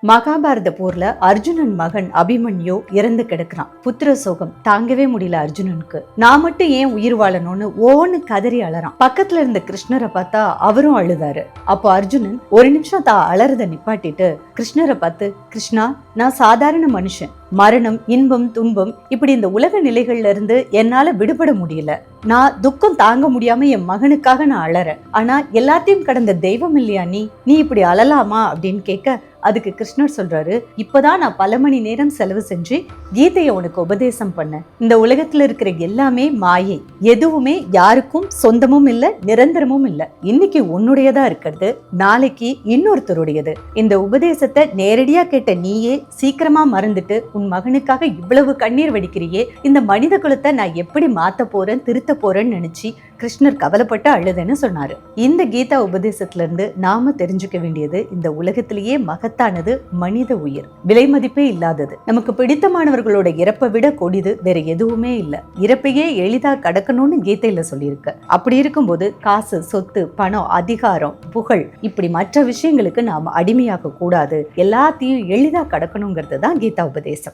மகாபாரத போர்ல அர்ஜுனன் மகன் அபிமன்யு இறந்து கிடக்குறான். புத்திர சோகம் தாங்கவே முடியல அர்ஜுனனுக்கு. நான் மட்டும் ஏன் உயிர் வாழணும்னு ஓன்னு கதறி அழறான். பக்கத்துல இருந்த கிருஷ்ணரை பார்த்தா அவரும் அழுதாரு. அப்போ அர்ஜுனன் ஒரு நிமிஷம் தான் அலறத நிப்பாட்டிட்டு கிருஷ்ணரை பார்த்து, கிருஷ்ணா, நான் சாதாரண மனுஷன். மரணம், இன்பம், துன்பம் இப்படி இந்த உலக நிலைகள்ல இருந்து என்னால விடுபட முடியல. நான் துக்கம் தாங்க முடியாம என் மகனுக்காக நான் அழறேன். ஆனா எல்லாத்தையும் கடந்த தெய்வம் இல்லையா நீ இப்படி அழலாமா அப்படின்னு கேட்க, அதுக்கு கிருஷ்ணர் சொல்றாரு, இப்பதான் நான் பல மணி நேரம் செலவு செஞ்சு கீதையை உனக்கு உபதேசம் பண்ணேன். இந்த உலகத்துல இருக்கிற எல்லாமே மாயை, எதுவுமே யாருக்கும் சொந்தமும் இல்ல, நிரந்தரமும் இல்ல. இன்னைக்கு உன்னுடையதா இருக்கிறது, நாளைக்கு இன்னொருத்தருடையது. இந்த உபதேசத்தை நேரடியா கேட்ட நீயே சீக்கிரமா மறந்துட்டு உன் மகனுக்காக இவ்வளவு கண்ணீர் வடிக்கிறியே, இந்த மனித குலத்தை நான் எப்படி மாத்த போறேன், திருத்த போறேன்னு நினைச்சு கிருஷ்ணர் கவலைப்பட்டு அழுதுன்னு சொன்னாரு. இந்த கீதா உபதேசத்துல இருந்து நாம தெரிஞ்சுக்க வேண்டியது, இந்த உலகத்திலேயே மகத்தானது மனித உயிர், விலை மதிப்பே இல்லாதது. நமக்கு பிடித்தமானவர்களோட இறப்பை விட கொடிது வேற எதுவுமே இல்ல. இறப்பையே எளிதா கடக்கணும்னு கீதையில சொல்லியிருக்கு. அப்படி இருக்கும்போது காசு, சொத்து, பணம், அதிகாரம், புகழ் இப்படி மற்ற விஷயங்களுக்கு நாம அடிமையாக கூடாது. எல்லாத்தையும் எளிதா கடக்கணுங்கிறது தான் கீதா உபதேசம்.